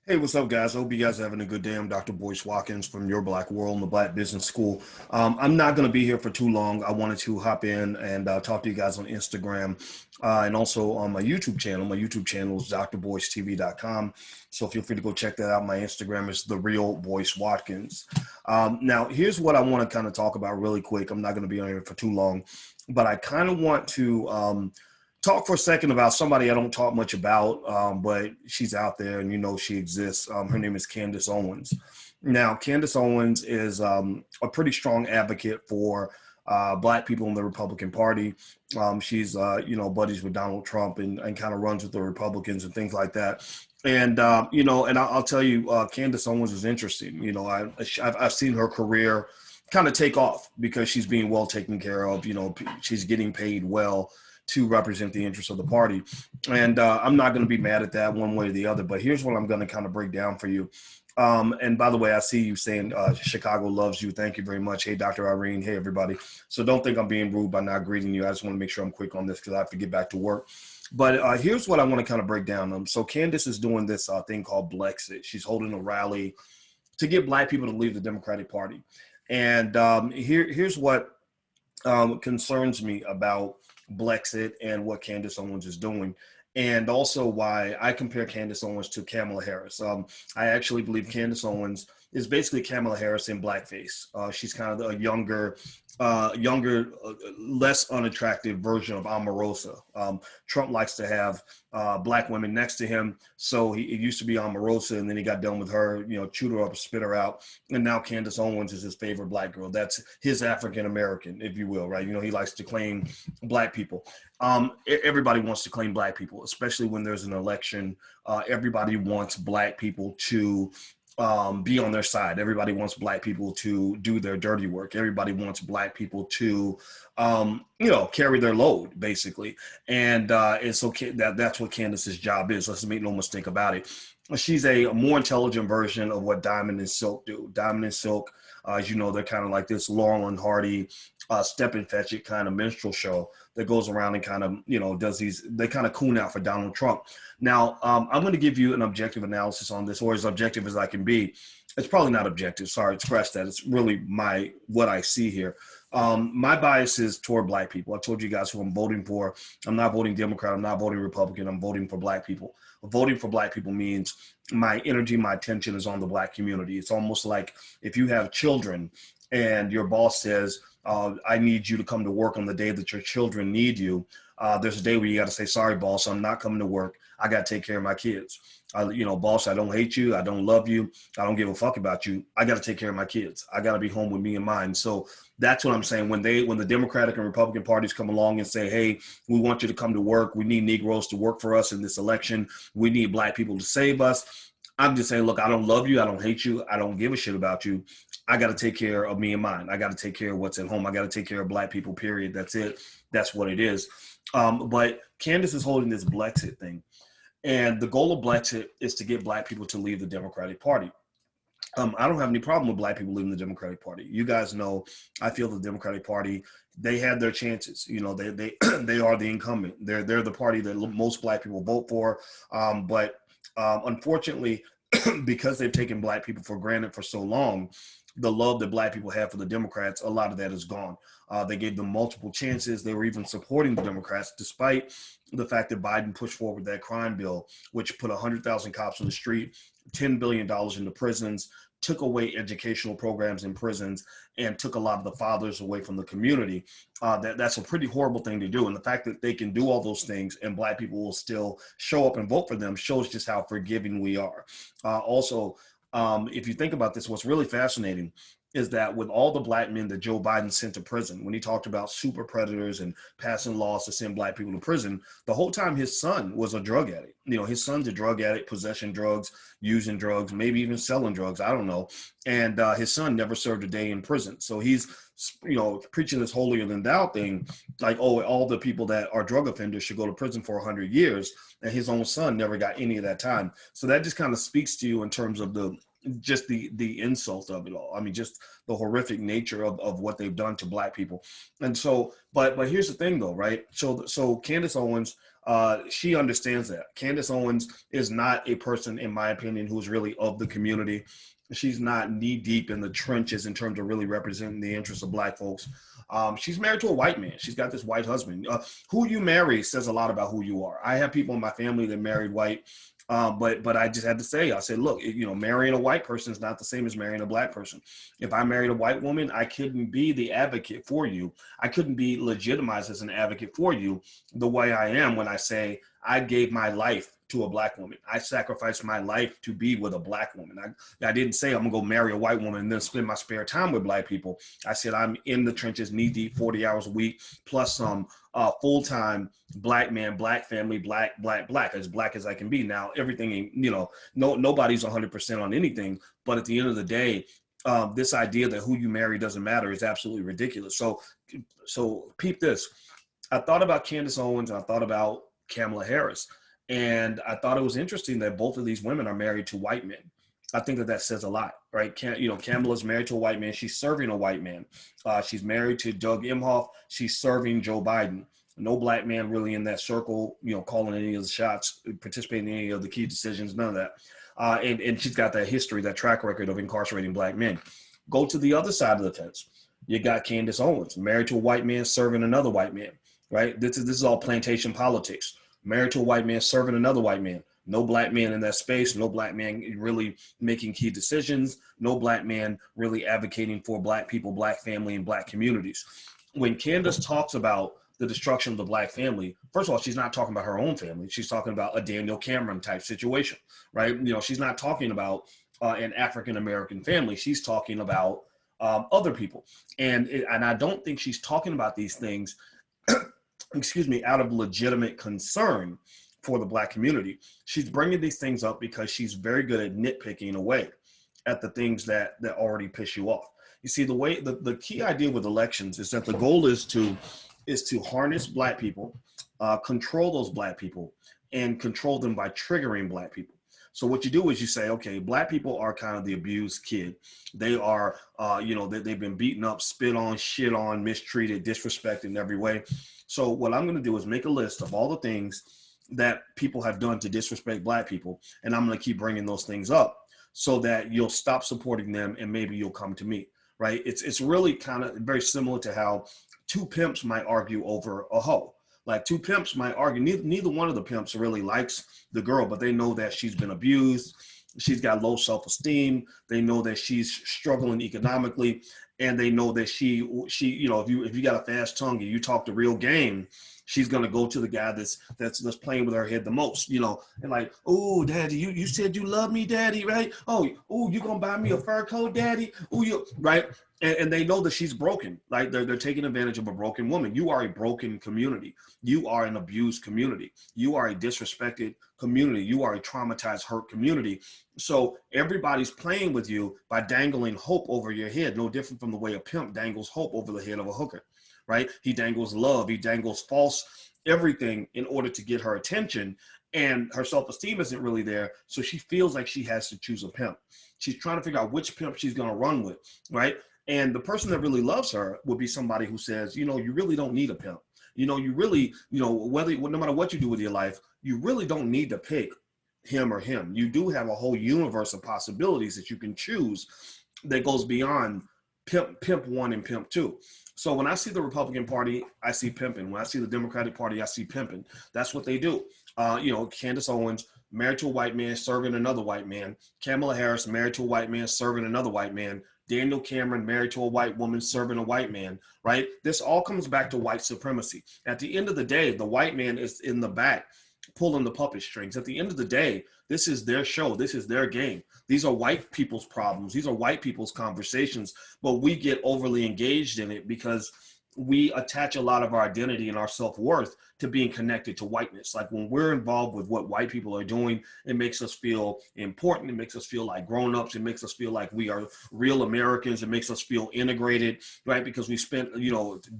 Hey, what's up, guys? I hope you guys are having a good day. I'm Dr. Boyce Watkins from Your Black World and the Black Business School. I'm not going to be here for too long. I wanted to hop in and talk to you guys on Instagram and also on my YouTube channel. My YouTube channel is drboycetv.com. So feel free to go check that out. My Instagram is The Real Boyce Watkins. Now, here's what I want to kind of talk about really quick. I'm not going to be on here for too long, but I kind of want to talk for a second about somebody I don't talk much about, but she's out there and you know she exists. Her name is Candace Owens. Now, Candace Owens is a pretty strong advocate for Black people in the Republican Party. She's, buddies with Donald Trump and kind of runs with the Republicans and things like that. And, and I'll tell you, Candace Owens is interesting. I've seen her career kind of take off because she's being well taken care of. She's getting paid well to represent the interests of the party. And I'm not going to be mad at that one way or the other, but here's what I'm going to kind of break down for you. And by the way, I see you saying Chicago loves you. Thank you very much. Hey, Dr. Irene. Hey, everybody. So don't think I'm being rude by not greeting you. I just want to make sure I'm quick on this because I have to get back to work. But here's what I want to kind of break down. So Candace is doing this thing called blexit. She's holding a rally to get Black people to leave the Democratic Party. And here's what concerns me about blexit and what Candace Owens is doing, and also why I compare Candace Owens to Kamala Harris. I actually believe Candace Owens is basically Kamala Harris in blackface. She's kind of a younger, less unattractive version of Omarosa. Trump likes to have Black women next to him, so it used to be Omarosa, and then he got done with her, chewed her up, spit her out, and now Candace Owens is his favorite Black girl. That's his African American, if you will, right? He likes to claim Black people. Everybody wants to claim Black people, especially when there's an election. Everybody wants Black people to be on their side. Everybody wants Black people to do their dirty work. Everybody wants Black people to, carry their load, basically. And so that's what Candace's job is. Let's make no mistake about it. She's a more intelligent version of what Diamond and Silk do. Diamond and Silk, as you know, they're kind of like this Laurel and Hardy, step and fetch it kind of minstrel show that goes around and kind of, they kind of coon out for Donald Trump. Now, I'm going to give you an objective analysis on this, or as objective as I can be. It's probably not objective. Sorry, scratch that. It's really what I see here. My bias is toward Black people. I told you guys who I'm voting for. I'm not voting Democrat. I'm not voting Republican. I'm voting for Black people. Voting for Black people means my energy, my attention is on the Black community. It's almost like if you have children and your boss says, I need you to come to work on the day that your children need you. There's a day where you got to say, sorry, boss, I'm not coming to work. I got to take care of my kids. Boss, I don't hate you. I don't love you. I don't give a fuck about you. I got to take care of my kids. I got to be home with me and mine. So that's what I'm saying. When the Democratic and Republican parties come along and say, hey, we want you to come to work. We need Negroes to work for us in this election. We need Black people to save us. I'm just saying, look, I don't love you. I don't hate you. I don't give a shit about you. I got to take care of me and mine. I got to take care of what's at home. I got to take care of Black people, period. That's it. That's what it is. But Candace is holding this blexit thing. And the goal of blexit is to get Black people to leave the Democratic Party. I don't have any problem with Black people leaving the Democratic Party. You guys know, I feel the Democratic Party, they had their chances. They they are the incumbent. They're the party that most Black people vote for. But unfortunately, because they've taken Black people for granted for so long, the love that Black people have for the Democrats, a lot of that is gone. They gave them multiple chances. They were even supporting the Democrats, despite the fact that Biden pushed forward that crime bill, which put 100,000 cops on the street, $10 billion into prisons, took away educational programs in prisons, and took a lot of the fathers away from the community. That's a pretty horrible thing to do. And the fact that they can do all those things and Black people will still show up and vote for them shows just how forgiving we are. Also, if you think about this, what's really fascinating is that with all the Black men that Joe Biden sent to prison, when he talked about super predators and passing laws to send Black people to prison, the whole time his son was a drug addict. His son's a drug addict, possessing drugs, using drugs, maybe even selling drugs. I don't know. And his son never served a day in prison. So he's, preaching this holier than thou thing, like, oh, all the people that are drug offenders should go to prison for 100 years. And his own son never got any of that time. So that just kind of speaks to you in terms of the just the insult of it all. I mean, just the horrific nature of what they've done to Black people. And so, but here's the thing though, right? So Candace Owens, she understands that. Candace Owens is not a person, in my opinion, who's really of the community. She's not knee deep in the trenches in terms of really representing the interests of Black folks. She's married to a white man. She's got this white husband. Who you marry says a lot about who you are. I have people in my family that married white. But I just had to say, I said, look, marrying a white person is not the same as marrying a Black person. If I married a white woman, I couldn't be the advocate for you. I couldn't be legitimized as an advocate for you the way I am when I say I gave my life to a Black woman. I sacrificed my life to be with a Black woman. I didn't say I'm gonna go marry a white woman and then spend my spare time with Black people. I said I'm in the trenches, knee deep, 40 hours a week, plus some full-time Black man, Black family, Black, as Black as I can be. Now, everything, nobody's 100% on anything, but at the end of the day, this idea that who you marry doesn't matter is absolutely ridiculous. So peep this. I thought about Candace Owens and I thought about Kamala Harris. And I thought it was interesting that both of these women are married to white men. I think that says a lot, right? Kamala's married to a white man. She's serving a white man. She's married to Doug Emhoff. She's serving Joe Biden. No Black man really in that circle, calling any of the shots, participating in any of the key decisions, none of that. And she's got that history, that track record of incarcerating Black men. Go to the other side of the fence. You got Candace Owens, married to a white man, serving another white man, right? This is all plantation politics. Married to a white man, serving another white man. No Black man in that space. No Black man really making key decisions. No Black man really advocating for Black people, Black family, and Black communities. When Candace talks about the destruction of the Black family, first of all, she's not talking about her own family. She's talking about a Daniel Cameron type situation, right? She's not talking about an African-American family. She's talking about other people. And I don't think she's talking about these things out of legitimate concern for the Black community. She's bringing these things up because she's very good at nitpicking away at the things that already piss you off. You see, the key idea with elections is that the goal is to harness Black people, control those Black people, and control them by triggering Black people. So what you do is you say, okay, Black people are kind of the abused kid. They are, they've been beaten up, spit on, shit on, mistreated, disrespected in every way. So what I'm going to do is make a list of all the things that people have done to disrespect Black people. And I'm going to keep bringing those things up so that you'll stop supporting them and maybe you'll come to me, right? It's really kind of very similar to how two pimps might argue over a hoe. Like two pimps might argue, neither one of the pimps really likes the girl, but they know that she's been abused. She's got low self-esteem. They know that she's struggling economically. And they know that if you got a fast tongue and you talk the real game, she's gonna go to the guy that's playing with her head the most, and like, oh, daddy, you said you love me, daddy, right? Oh, you gonna buy me a fur coat, daddy? Oh, you right? And they know that she's broken. Like they're taking advantage of a broken woman. You are a broken community. You are an abused community. You are a disrespected community. You are a traumatized, hurt community. So everybody's playing with you by dangling hope over your head, no different from the way a pimp dangles hope over the head of a hooker, right? He dangles love. He dangles false everything in order to get her attention. And her self-esteem isn't really there. So she feels like she has to choose a pimp. She's trying to figure out which pimp she's going to run with, right? And the person that really loves her would be somebody who says, you really don't need a pimp. You really, no matter what you do with your life, you really don't need to pick him or him. You do have a whole universe of possibilities that you can choose that goes beyond pimp one and pimp two. So when I see the Republican Party, I see pimping. When I see the Democratic Party, I see pimping. That's what they do. Candace Owens, married to a white man, serving another white man. Kamala Harris, married to a white man, serving another white man. Daniel Cameron, married to a white woman, serving a white man, right? This all comes back to white supremacy. At the end of the day, the white man is in the back pulling the puppet strings. At the end of the day, this is their show. This is their game. These are white people's problems. These are white people's conversations, but we get overly engaged in it because we attach a lot of our identity and our self-worth to being connected to whiteness. Like when we're involved with what white people are doing, it makes us feel important. It makes us feel like grown-ups. It makes us feel like we are real Americans. It makes us feel integrated, right? Because we spent,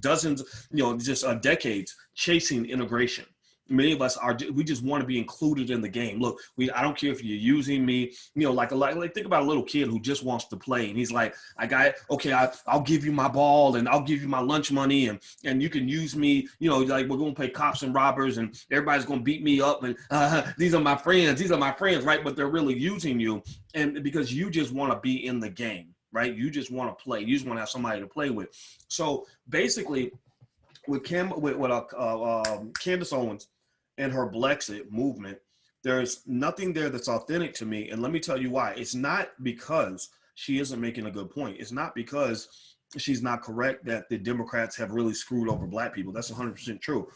dozens, just decades chasing integration. Many of us are, we just want to be included in the game. Look, I don't care if you're using me, like think about a little kid who just wants to play. And he's like, I'll give you my ball and I'll give you my lunch money and you can use me, like we're going to play cops and robbers and everybody's going to beat me up. And these are my friends, right? But they're really using you. And because you just want to be in the game, right? You just want to play. You just want to have somebody to play with. So basically with Candace Owens, and her blexit movement, there's nothing there that's authentic to me. And let me tell you why. It's not because she isn't making a good point. It's not because she's not correct that the Democrats have really screwed over Black people. That's 100% true.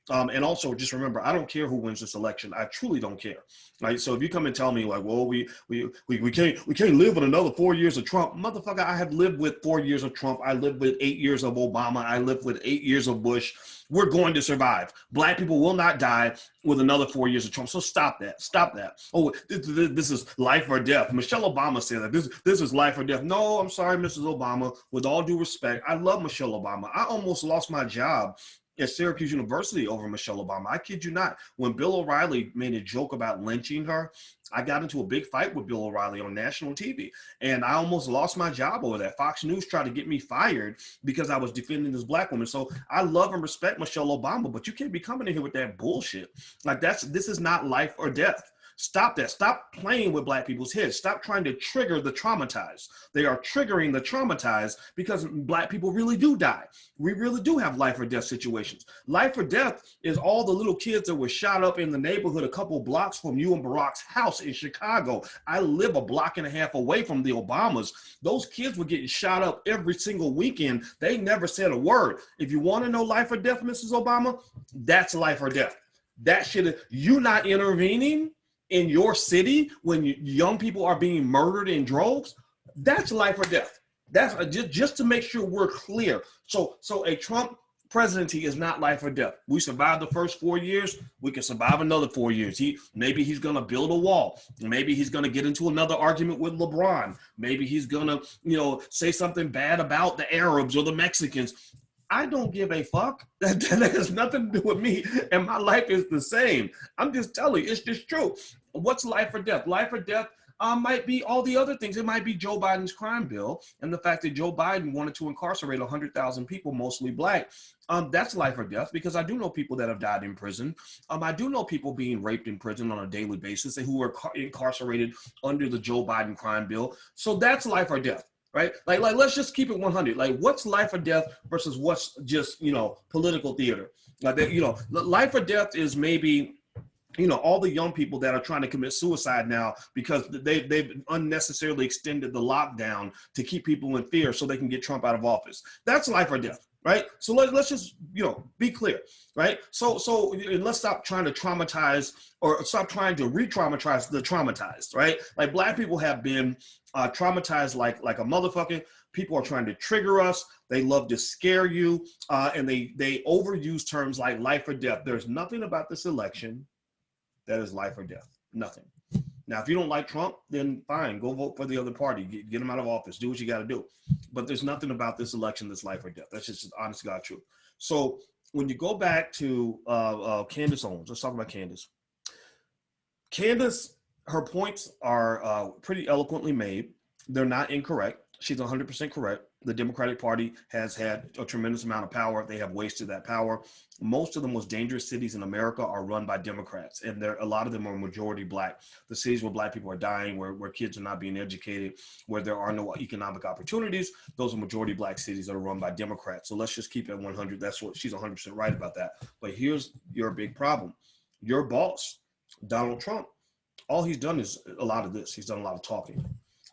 And also just remember, I don't care who wins this election. I truly don't care. Right. So if you come and tell me like, well, we can't live with another 4 years of Trump, motherfucker, I have lived with 4 years of Trump. I lived with 8 years of Obama. I lived with 8 years of Bush. We're going to survive. Black people will not die with another 4 years of Trump. So stop that. Stop that. Oh, this is life or death. Michelle Obama said that this is life or death. No, I'm sorry, Mrs. Obama. With all due respect, I love Michelle Obama. I almost lost my job at Syracuse University over Michelle Obama. I kid you not. When Bill O'Reilly made a joke about lynching her, I got into a big fight with Bill O'Reilly on national TV, and I almost lost my job over that. Fox News tried to get me fired because I was defending this Black woman. So I love and respect Michelle Obama, but you can't be coming in here with that bullshit. Like this is not life or death. Stop that. Stop playing with Black people's heads. Stop trying to trigger the traumatized. They are triggering the traumatized because Black people really do die. We really do have life or death situations. Life or death is all the little kids that were shot up in the neighborhood a couple blocks from you and Barack's house in Chicago. I live a block and a half away from the Obamas. Those kids were getting shot up every single weekend. They never said a word. If you want to know life or death, Mrs. Obama, that's life or death. That shit, you not intervening in your city when young people are being murdered in droves, that's life or death. That's just to make sure we're clear. So a Trump presidency is not life or death. We survived the first 4 years. We can survive another 4 years. Maybe he's going to build a wall. Maybe he's going to get into another argument with LeBron. Maybe he's going to, say something bad about the Arabs or the Mexicans. I don't give a fuck. That has nothing to do with me, and my life is the same. I'm just telling you, it's just true. What's life or death? Life or death might be all the other things. It might be Joe Biden's crime bill and the fact that Joe Biden wanted to incarcerate 100,000 people, mostly Black. That's life or death, because I do know people that have died in prison. I do know people being raped in prison on a daily basis and who are incarcerated under the Joe Biden crime bill. So that's life or death. Right? Like, let's just keep it 100. Like, what's life or death versus what's just, political theater? Like, life or death is maybe, all the young people that are trying to commit suicide now because they've unnecessarily extended the lockdown to keep people in fear so they can get Trump out of office. That's life or death. Right. So let's just, be clear. Right. So let's stop trying to traumatize or stop trying to re-traumatize the traumatized. Right. Like, Black people have been traumatized like a motherfucker. People are trying to trigger us. They love to scare you. And they overuse terms like life or death. There's nothing about this election that is life or death. Nothing. Now, if you don't like Trump, then fine, go vote for the other party. Get him out of office. Do what you got to do. But there's nothing about this election that's life or death. That's just honest to God truth. So when you go back to Candace Owens, let's talk about Candace. Candace, her points are pretty eloquently made. They're not incorrect. She's 100% correct. The Democratic Party has had a tremendous amount of power. They have wasted that power. Most of the most dangerous cities in America are run by Democrats, and a lot of them are majority Black. The cities where Black people are dying, where kids are not being educated, where there are no economic opportunities, those are majority Black cities that are run by Democrats. So let's just keep it 100. That's what she's 100% right about that. But here's your big problem. Your boss, Donald Trump, all he's done is a lot of this. He's done a lot of talking.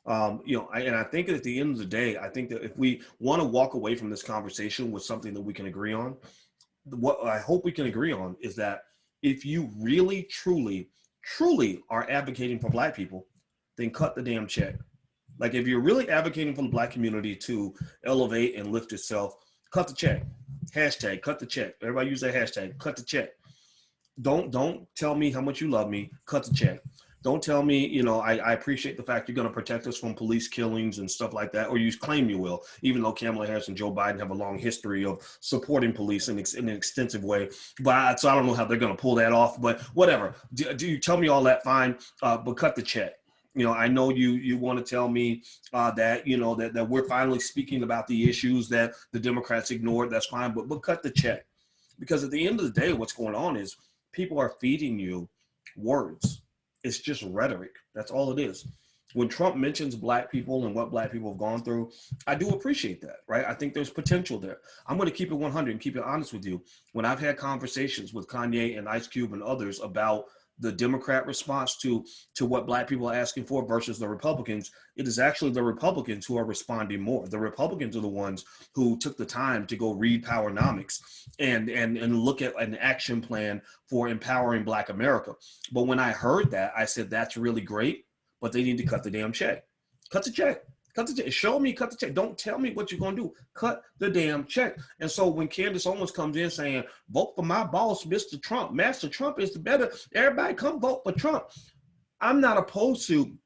And I think at the end of the day, I think that if we want to walk away from this conversation with something that we can agree on, what I hope we can agree on is that if you really, truly are advocating for Black people, then cut the damn check. Like, if you're really advocating for the Black community to elevate and lift itself, cut the check. Hashtag cut the check. Everybody use that hashtag, cut the check. Don't tell me how much you love me. Cut the check. Don't tell me, I appreciate the fact you're going to protect us from police killings and stuff like that, or you claim you will, even though Kamala Harris and Joe Biden have a long history of supporting police in an extensive way. So I don't know how they're going to pull that off, but whatever. Do you tell me all that? Fine, but cut the check. I know you want to tell me that, that we're finally speaking about the issues that the Democrats ignored. That's fine, but cut the check. Because at the end of the day, what's going on is people are feeding you words. It's just rhetoric. That's all it is. When Trump mentions Black people and what Black people have gone through, I do appreciate that, right? I think there's potential there. I'm going to keep it 100 and keep it honest with you. When I've had conversations with Kanye and Ice Cube and others about the Democrat response to what Black people are asking for versus the Republicans, it is actually the Republicans who are responding more. The Republicans are the ones who took the time to go read Powernomics and look at an action plan for empowering Black America. But when I heard that, I said, that's really great, but they need to cut the damn check. Cut the check. Cut the check. Show me, cut the check. Don't tell me what you're going to do. Cut the damn check. And so when Candace Owens comes in saying, vote for my boss, Mr. Trump, Master Trump is the better, everybody come vote for Trump. I'm not opposed to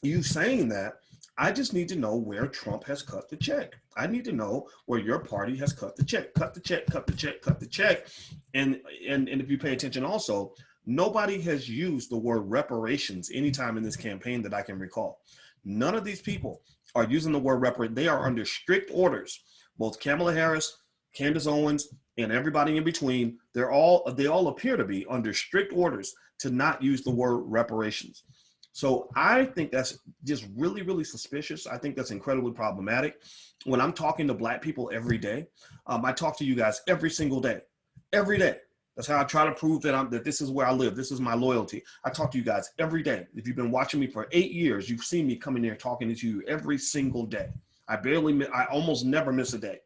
you saying that. I just need to know where Trump has cut the check. I need to know where your party has cut the check. Cut the check, cut the check, cut the check. And if you pay attention also, nobody has used the word reparations anytime in this campaign that I can recall. None of these people are using the word reparations. They are under strict orders. Both Kamala Harris, Candace Owens, and everybody in between, they all appear to be under strict orders to not use the word reparations. So I think that's just really, really suspicious. I think that's incredibly problematic. When I'm talking to Black people every day, I talk to you guys every single day, every day. That's how I try to prove that this is where I live. This is my loyalty. I talk to you guys every day. If you've been watching me for 8 years, you've seen me coming here talking to you every single day. I almost never miss a day,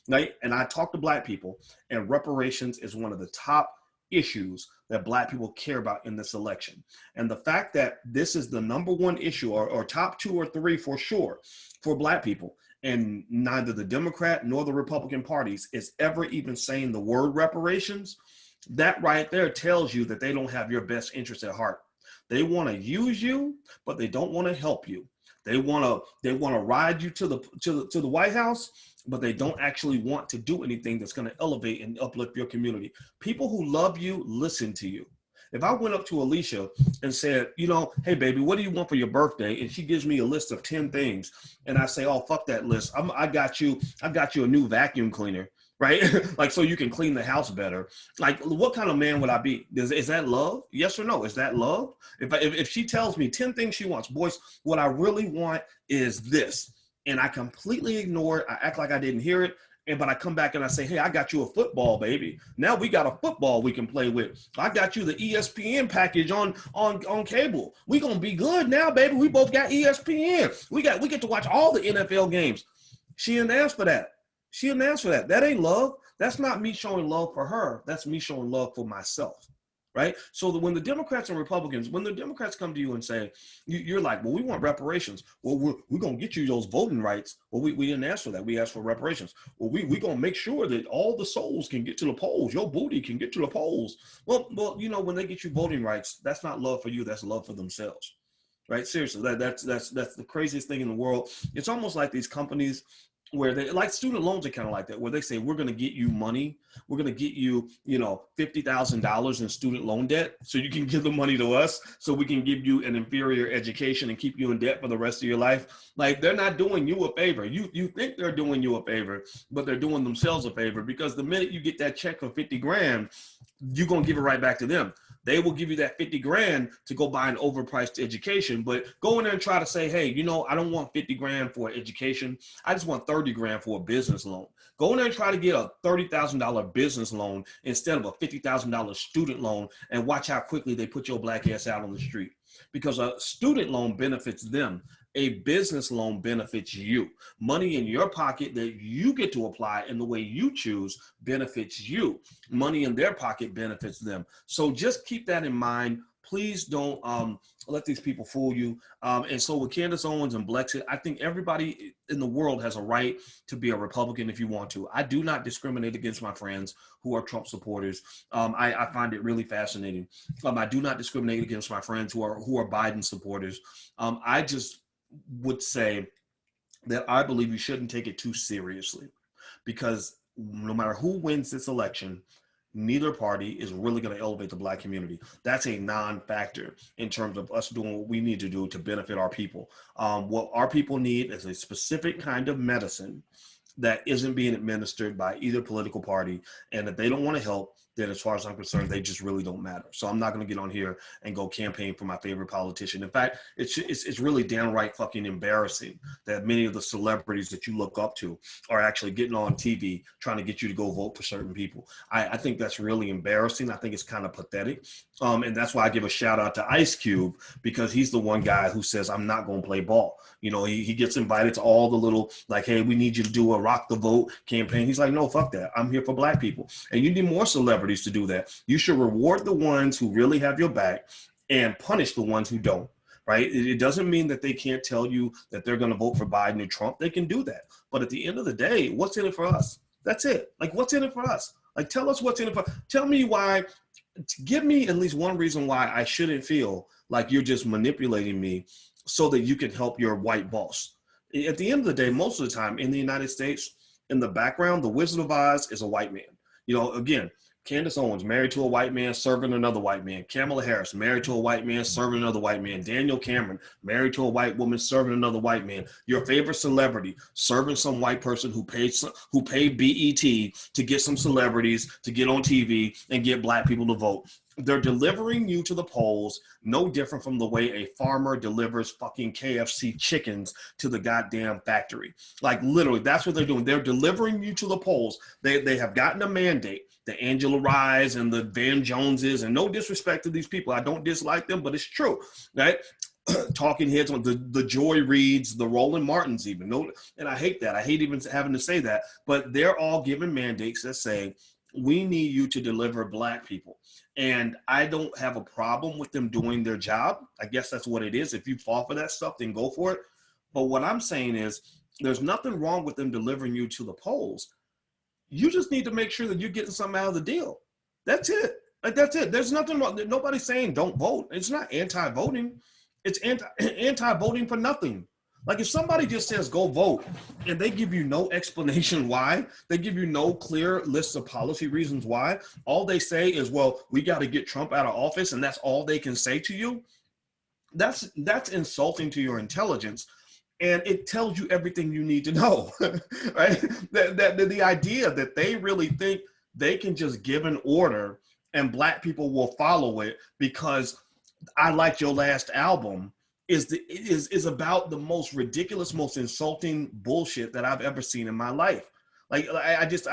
right? And I talk to Black people, and reparations is one of the top issues that Black people care about in this election. And the fact that this is the number one issue or top 2 or 3 for sure for Black people, and neither the Democrat nor the Republican parties is ever even saying the word reparations, that right there tells you that they don't have your best interest at heart. They want to use you, but they don't want to help you. They want to ride you to the White House, but they don't actually want to do anything that's going to elevate and uplift your community. People who love you listen to you. If I went up to Alicia and said, hey baby, what do you want for your birthday? And she gives me a list of 10 things, and I say, oh, fuck that list. I got you a new vacuum cleaner. Right? Like, so you can clean the house better. Like, what kind of man would I be? Is that love? Yes or no? Is that love? If she tells me 10 things she wants, Boyce, what I really want is this, and I completely ignore it, I act like I didn't hear it, but I come back and I say, hey, I got you a football, baby. Now we got a football we can play with. I got you the ESPN package on cable. We gonna be good now, baby. We both got ESPN. We get to watch all the NFL games. She didn't ask for that. She didn't ask for that. That ain't love. That's not me showing love for her. That's me showing love for myself, right? So when the Democrats and Republicans, when the Democrats come to you and say, you're like, well, we want reparations. Well, we're going to get you those voting rights. Well, we didn't ask for that. We asked for reparations. Well, we're going to make sure that all the souls can get to the polls. Your booty can get to the polls. Well, when they get you voting rights, that's not love for you. That's love for themselves, right? Seriously, that's the craziest thing in the world. It's almost like these companies where they, like student loans are kind of like that, where they say, we're going to get you money. We're going to get you, $50,000 in student loan debt so you can give the money to us so we can give you an inferior education and keep you in debt for the rest of your life. Like, they're not doing you a favor. You think they're doing you a favor, but they're doing themselves a favor, because the minute you get that check for 50 grand, you're going to give it right back to them. They will give you that 50 grand to go buy an overpriced education, but go in there and try to say, hey, I don't want 50 grand for education. I just want 30 grand for a business loan. Go in there and try to get a $30,000 business loan instead of a $50,000 student loan, and watch how quickly they put your black ass out on the street. Because a student loan benefits them. A business loan benefits you. Money in your pocket that you get to apply in the way you choose benefits you. Money in their pocket benefits them. So just keep that in mind. please don't let these people fool you. And so with Candace Owens and Blexit, I think everybody in the world has a right to be a Republican if you want to. I do not discriminate against my friends who are Trump supporters. I find it really fascinating. I do not discriminate against my friends who are Biden supporters. I just would say that I believe you shouldn't take it too seriously, because no matter who wins this election, neither party is really going to elevate the Black community. That's a non-factor in terms of us doing what we need to do to benefit our people. What our people need is a specific kind of medicine that isn't being administered by either political party. And if they don't want to help, then as far as I'm concerned, they just really don't matter. So I'm not going to get on here and go campaign for my favorite politician. In fact, it's really downright fucking embarrassing that many of the celebrities that you look up to are actually getting on TV trying to get you to go vote for certain people. I think that's really embarrassing. I think it's kind of pathetic. And that's why I give a shout out to Ice Cube, because he's the one guy who says, I'm not going to play ball. You know, he gets invited to all the little, like, hey, we need you to do a rock the vote campaign. He's like, no, fuck that. I'm here for Black people. And you need more celebrities to do that. You should reward the ones who really have your back and punish the ones who don't, right? It doesn't mean that they can't tell you that they're going to vote for Biden or Trump. They can do that. But at the end of the day, what's in it for us? That's it. Like, what's in it for us? Like, tell us what's in it for. Tell me why. Give me at least one reason why I shouldn't feel like you're just manipulating me so that you can help your white boss. At the end of the day, most of the time in the United States, in the background, the Wizard of Oz is a white man. You know, again, Candace Owens, married to a white man, serving another white man. Kamala Harris, married to a white man, serving another white man. Daniel Cameron, married to a white woman, serving another white man. Your favorite celebrity, serving some white person who paid BET to get some celebrities to get on TV and get Black people to vote. They're delivering you to the polls no different from the way a farmer delivers fucking KFC chickens to the goddamn factory. Like, literally, that's what they're doing. They're delivering you to the polls. They have gotten a mandate. The Angela Rye's and the Van Joneses, and no disrespect to these people. I don't dislike them, but it's true, right? Talking heads on the Joy Reids, the Roland Martins even. No, and I hate that. I hate even having to say that, but they're all given mandates that say, we need you to deliver Black people. And I don't have a problem with them doing their job. I guess that's what it is. If you fall for that stuff, then go for it. But what I'm saying is, there's nothing wrong with them delivering you to the polls. You just need to make sure that you're getting something out of the deal. That's it. Like, that's it. There's nothing wrong. Nobody's saying don't vote. It's not anti-voting. It's anti-voting for nothing. Like, if somebody just says go vote and they give you no explanation why, they give you no clear list of policy reasons why, all they say is, well, we got to get Trump out of office, and that's all they can say to you, that's insulting to your intelligence. And it tells you everything you need to know, right? The idea that they really think they can just give an order and Black people will follow it because I liked your last album is about the most ridiculous, most insulting bullshit that I've ever seen in my life. Like, I just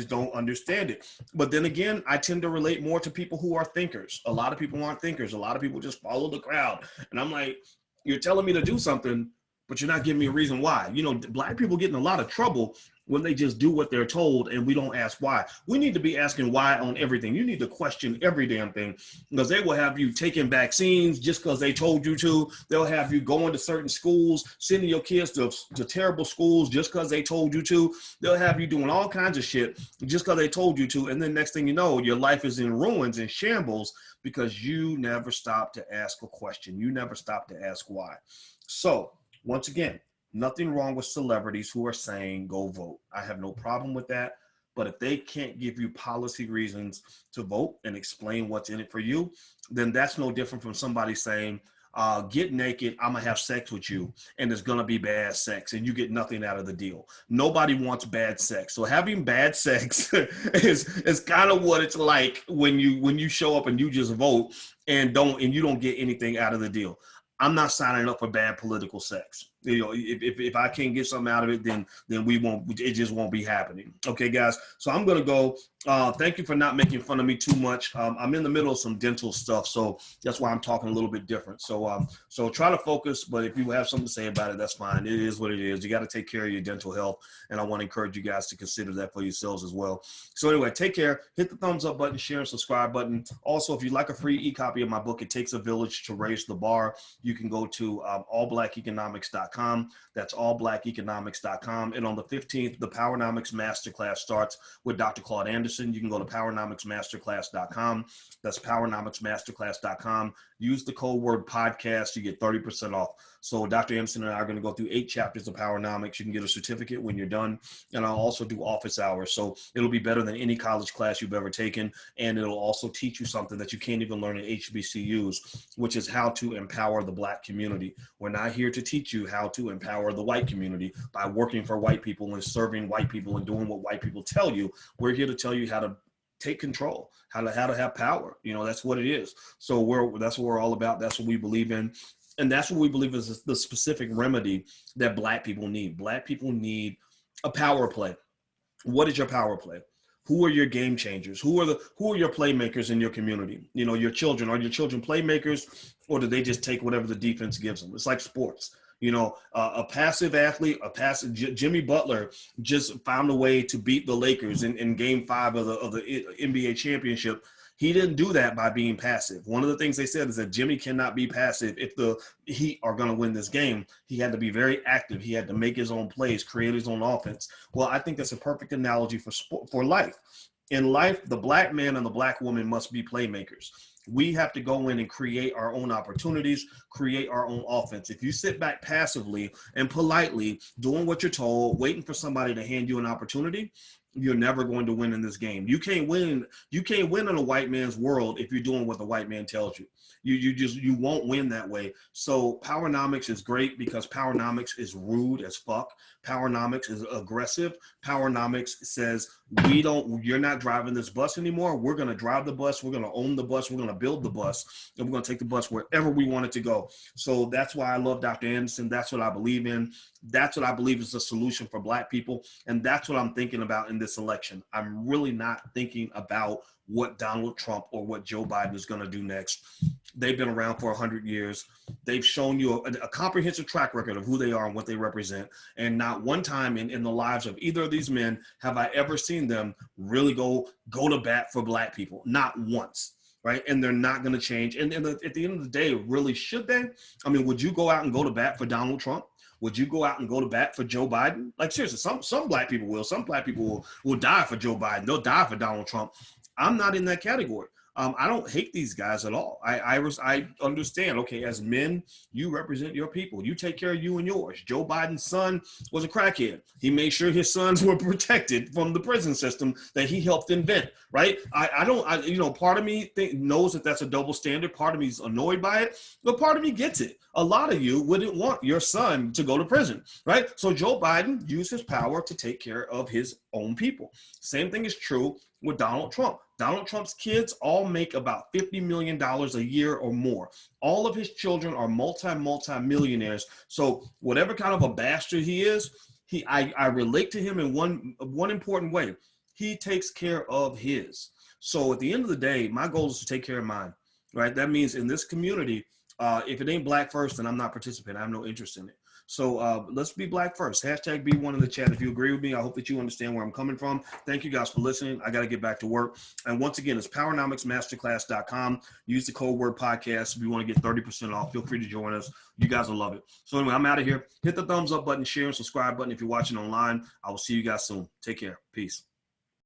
don't understand it. But then again, I tend to relate more to people who are thinkers. A lot of people aren't thinkers. A lot of people just follow the crowd. And I'm like, you're telling me to do something, but you're not giving me a reason why. You know, Black people get in a lot of trouble when they just do what they're told and we don't ask why. We need to be asking why on everything. You need to question every damn thing, because they will have you taking vaccines just because they told you to. They'll have you going to certain schools, sending your kids to terrible schools just because they told you to. They'll have you doing all kinds of shit just because they told you to. And then next thing you know, your life is in ruins and shambles because you never stop to ask a question. You never stop to ask why. So, once again, nothing wrong with celebrities who are saying go vote. I have no problem with that. But if they can't give you policy reasons to vote and explain what's in it for you, then that's no different from somebody saying, get naked, I'm going to have sex with you, and it's going to be bad sex, and you get nothing out of the deal. Nobody wants bad sex. So having bad sex is kind of what it's like when you show up and you just vote and you don't get anything out of the deal. I'm not signing up for bad political sex. You know, if I can't get something out of it, then we won't. It just won't be happening. Okay, guys. So I'm gonna go Thank you for not making fun of me too much. I'm in the middle of some dental stuff, so that's why I'm talking a little bit different. So try to focus, but if you have something to say about it, that's fine. It is what it is. You got to take care of your dental health, and I want to encourage you guys to consider that for yourselves as well. So anyway, take care. Hit the thumbs up button, share, and subscribe button. Also, if you'd like a free e-copy of my book, It Takes a Village to Raise the Bar, you can go to allblackeconomics.com. That's allblackeconomics.com. And on the 15th, the Powernomics Masterclass starts with Dr. Claude Anderson. You can go to powernomicsmasterclass.com. That's powernomicsmasterclass.com. Use the code word podcast. You get 30% off. So Dr. Anderson and I are going to go through 8 chapters of Powernomics. You can get a certificate when you're done. And I'll also do office hours. So it'll be better than any college class you've ever taken. And it'll also teach you something that you can't even learn in HBCUs, which is how to empower the Black community. We're not here to teach you how to empower the white community by working for white people and serving white people and doing what white people tell you. We're here to tell you how to take control, how to have power. You know, that's what it is. So that's what we're all about. That's what we believe in. And that's what we believe is the specific remedy that Black people need. Black people need a power play. What is your power play? Who are your game changers? Who are your playmakers in your community? You know, your children. Are your children playmakers, or do they just take whatever the defense gives them? It's like sports. You know, a passive athlete, Jimmy Butler just found a way to beat the Lakers in Game 5 of the NBA championship. He didn't do that by being passive. One of the things they said is that Jimmy cannot be passive if the Heat are going to win this game. He had to be very active. He had to make his own plays, create his own offense. Well, I think that's a perfect analogy for life. In life, the Black man and the Black woman must be playmakers. We have to go in and create our own opportunities, create our own offense. If you sit back passively and politely doing what you're told, waiting for somebody to hand you an opportunity, you're never going to win in this game. You can't win in a white man's world if you're doing what the white man tells you. You won't win that way. So Powernomics is great because Powernomics is rude as fuck. Powernomics is aggressive. Powernomics says you're not driving this bus anymore. We're going to drive the bus. We're going to own the bus. We're going to build the bus, and we're going to take the bus wherever we want it to go. So that's why I love Dr. Anderson. That's what I believe in. That's what I believe is the solution for Black people. And that's what I'm thinking about in this election. I'm really not thinking about what Donald Trump or what Joe Biden is going to do next. They've been around for 100 years. They've shown you a comprehensive track record of who they are and what they represent. And not one time in the lives of either of these men have I ever seen them really go to bat for Black people. Not once. Right. And they're not going to change. And at the end of the day, really, should they? I mean, would you go out and go to bat for Donald Trump? Would you go out and go to bat for Joe Biden? Like, seriously, some Black people will. Some Black people will die for Joe Biden. They'll die for Donald Trump. I'm not in that category. I don't hate these guys at all. I understand, okay, as men, you represent your people. You take care of you and yours. Joe Biden's son was a crackhead. He made sure his sons were protected from the prison system that he helped invent, right? Part of me knows that that's a double standard. Part of me is annoyed by it, but part of me gets it. A lot of you wouldn't want your son to go to prison, right? So Joe Biden used his power to take care of his own people. Same thing is true with Donald Trump. Donald Trump's kids all make about $50 million a year or more. All of his children are multi-millionaires. So whatever kind of a bastard he is, I relate to him in one important way. He takes care of his. So at the end of the day, my goal is to take care of mine, right? That means in this community, if it ain't Black first, then I'm not participating. I have no interest in it. So let's be Black first. Hashtag be one in the chat. If you agree with me, I hope that you understand where I'm coming from. Thank you guys for listening. I got to get back to work. And once again, it's powernomicsmasterclass.com. Use the code word podcast if you want to get 30% off. Feel free to join us. You guys will love it. So anyway, I'm out of here. Hit the thumbs up button, share, and subscribe button if you're watching online. I will see you guys soon. Take care. Peace.